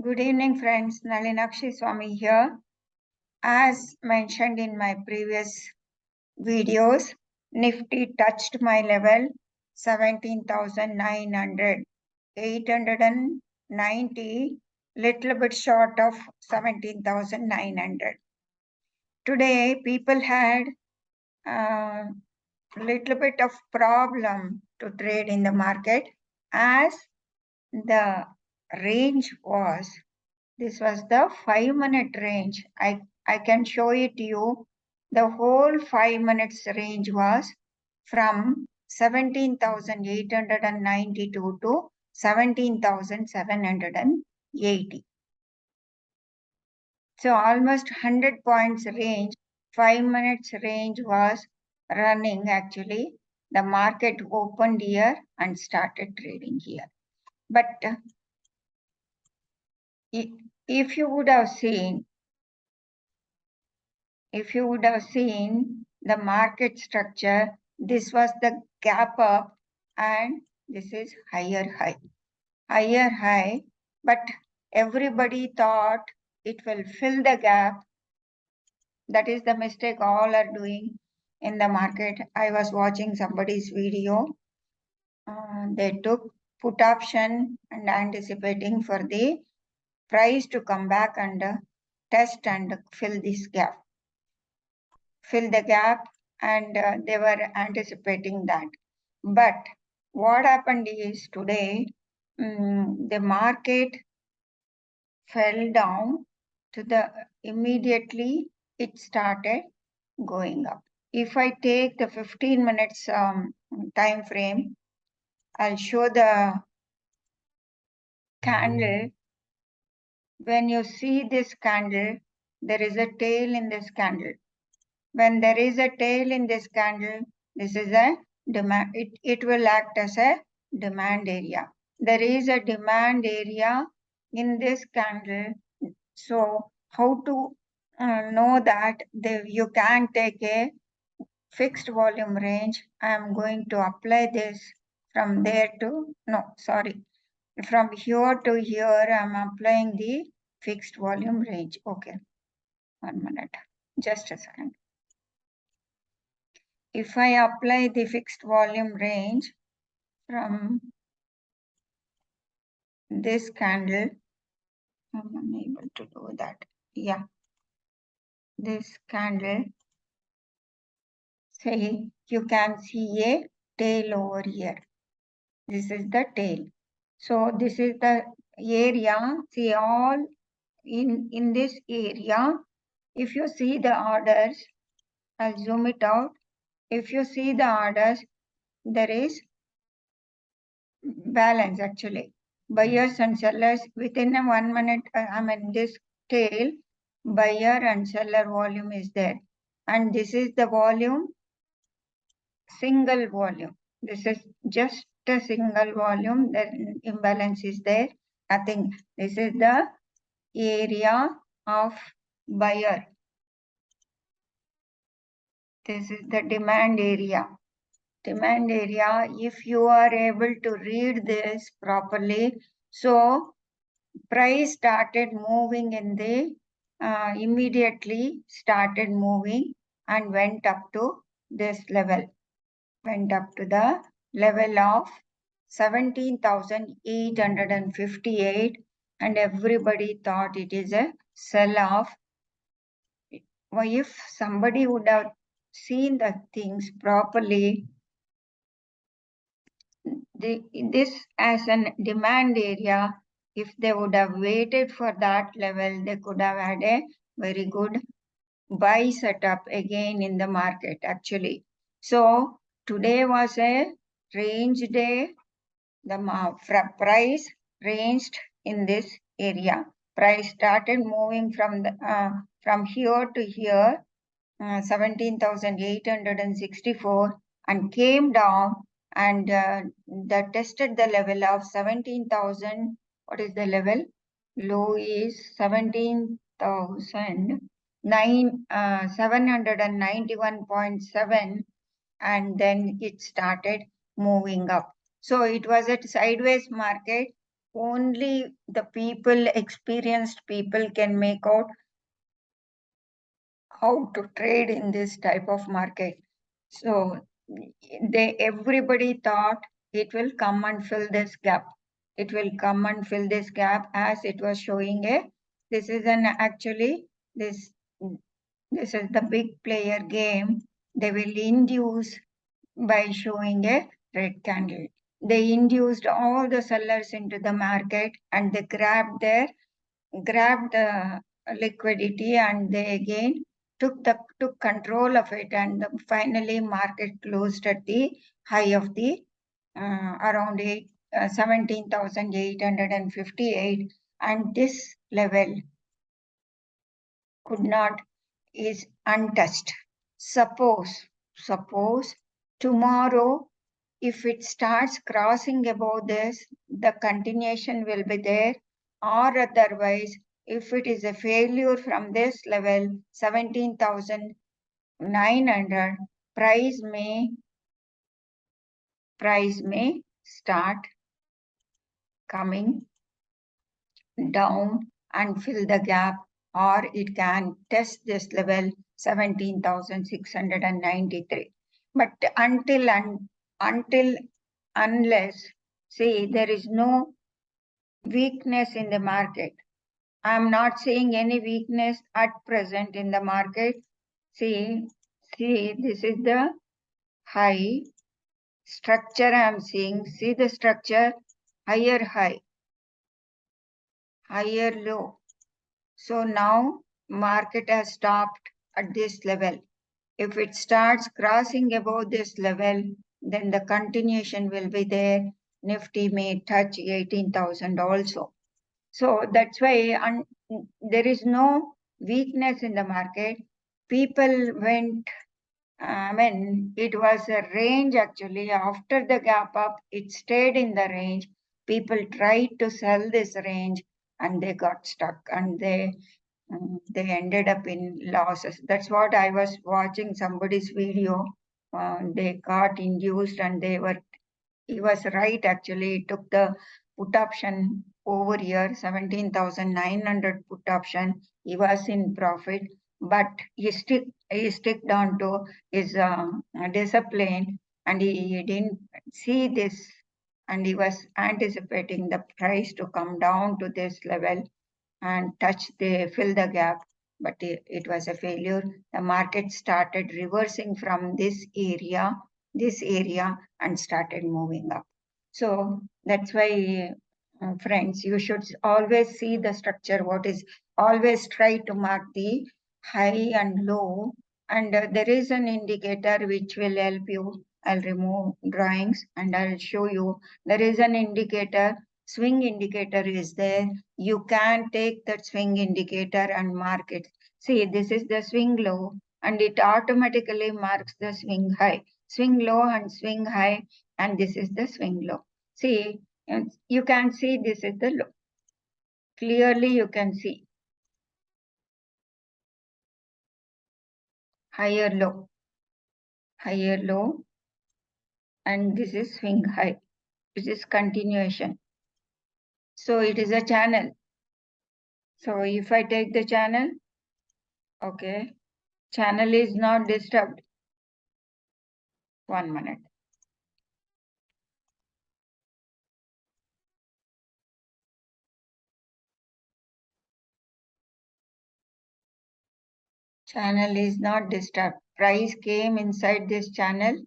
Good evening, friends. Nalinakshi Swami here. As mentioned in my previous videos, Nifty touched my level 17,900, 890, little bit short of 17,900. Today, people had a little bit of problem to trade in the market as the range was. This was the 5-minute range. I can show it to you. The whole 5 minutes range was from 17,892 to 17,780. So almost 100 points range, 5 minutes range was running actually. The market opened here and started trading here. But if you would have seen the market structure, this was the gap up and this is higher high, but everybody thought it will fill the gap. That is the mistake all are doing in the market. I was watching somebody's video. They took put option and anticipating for the price to come back and test and fill this gap. Fill the gap, and they were anticipating that. But what happened is today, the market fell down to the immediately it started going up. If I take the 15 minutes time frame, I'll show the candle. When you see this candle, there is a tail in this candle. When there is a tail in this candle, this is a demand. It will act as a demand area. There is a demand area in this candle. So how to know that you can take a fixed volume range? I am going to apply this from there to, from here to here, I am applying the fixed volume range. Okay, 1 minute, just a second. If I apply the fixed volume range from this candle, I'm unable to do that. Yeah, this candle, say you can see a tail over here. This is the tail. So this is the area. See, all in this area, if you see the orders, I'll zoom it out. If you see the orders, there is balance actually. Buyers and sellers within a 1 minute, this tail, buyer and seller volume is there. And this is the volume, single volume. This is just a single volume, the imbalance is there, nothing. This is the area of buyer. This is the demand area. Demand area, if you are able to read this properly, so price started moving in the, immediately started moving and went up to this level, went up to the level of 17,858, and everybody thought it is a sell-off. If somebody would have seen the things properly, this as a demand area, if they would have waited for that level, they could have had a very good buy setup again in the market actually. So today was a range day. The price ranged in this area. Price started moving from the from here to here, 17,864, and came down and that tested the level of 17,000. What is the level? Low is 17,791.7, and then it started moving up. So it was a sideways market. only the experienced people can make out how to trade in this type of market. So everybody thought it will come and fill this gap. It will come and fill this gap as it was showing this is this this is the big player game. They will induce by showing a red candle. They induced all the sellers into the market and they grabbed the liquidity and they again took control of it, and finally market closed at the high of the around 17,858, and this level could not is untouched. Suppose tomorrow if it starts crossing above this, the continuation will be there, or otherwise, if it is a failure from this level, 17,900, price may start coming down and fill the gap, or it can test this level 17,693. But until unless, see, there is no weakness in the market. I'm not seeing any weakness at present in the market. See, this is the high structure I'm seeing. See the structure, higher high, higher low. So now market has stopped at this level. If it starts crossing above this level, then the continuation will be there. Nifty may touch 18,000 also. So that's why there is no weakness in the market. People went, when it was a range actually, after the gap up, it stayed in the range. People tried to sell this range and they got stuck and they ended up in losses. That's what I was watching somebody's video. They got induced and he was right actually. He took the put option over here, 17,900 put option. He was in profit, but he sticked on to his discipline, and he didn't see this, and he was anticipating the price to come down to this level and fill the gap, but it was a failure. The market started reversing from this area, and started moving up. So that's why, friends, you should always see the structure. Always try to mark the high and low, and there is an indicator which will help you. I'll remove drawings and I'll show you. There is an indicator, swing indicator is there. You can take that swing indicator and mark it. See, this is the swing low, and it automatically marks the swing high. Swing low and swing high, and this is the swing low. See, you can see this is the low. Clearly you can see higher low, and this is swing high. This is continuation. So it is a channel. So if I take the channel, okay, channel is not disturbed. 1 minute. Channel is not disturbed. Price came inside this channel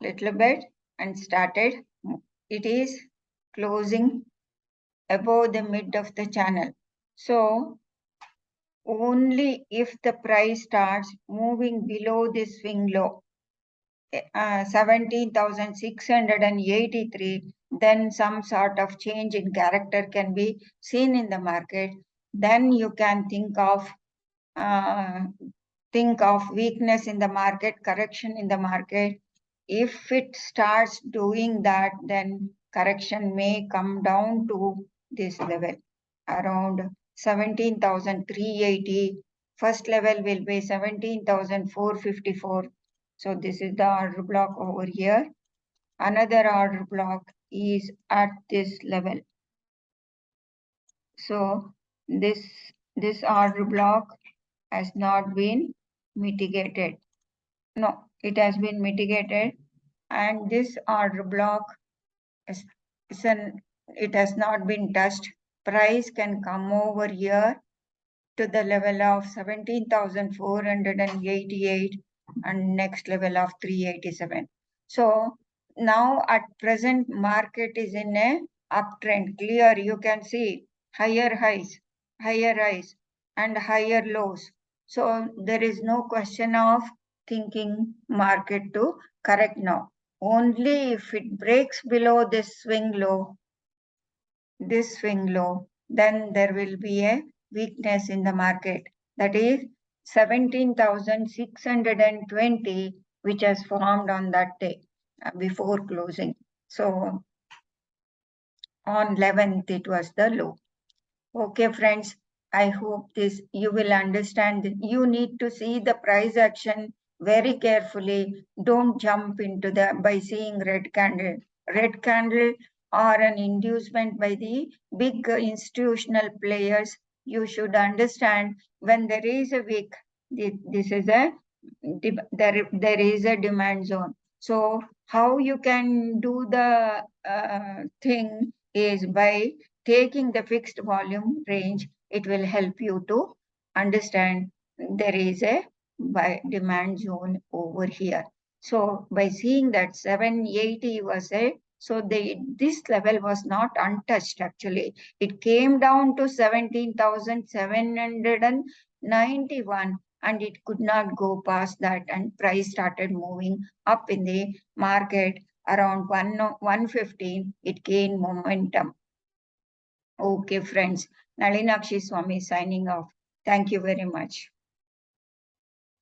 little bit and started. It is closing above the mid of the channel. So only if the price starts moving below this swing low, 17,683, then some sort of change in character can be seen in the market. Then you can think of weakness in the market, correction in the market. If it starts doing that, then correction may come down to this level, around 17,380. First level will be 17,454. So this is the order block over here. Another order block is at this level. So this order block has not been mitigated. No, it has been mitigated, and this order block is, it has not been touched. Price can come over here to the level of 17,488 and next level of 387. So now at present market is in a uptrend. Clear, you can see higher highs and higher lows. So there is no question of thinking market to correct now. Only if it breaks below this swing low, then there will be a weakness in the market. That is 17,620, which has formed on that day before closing. So on 11th, it was the low. Okay, friends, I hope this you will understand. You need to see the price action very carefully. Don't jump into the by seeing red candle. Red candle or an inducement by the big institutional players. You should understand when there is a weak, this is a there is a demand zone. So how you can do the thing is by taking the fixed volume range. It will help you to understand there is a demand zone over here. So by seeing that 780 was a, so this level was not untouched actually. It came down to 17,791 and it could not go past that, and price started moving up in the market around 115. It gained momentum. Okay, friends. Nalinakshi Swami signing off. Thank you very much.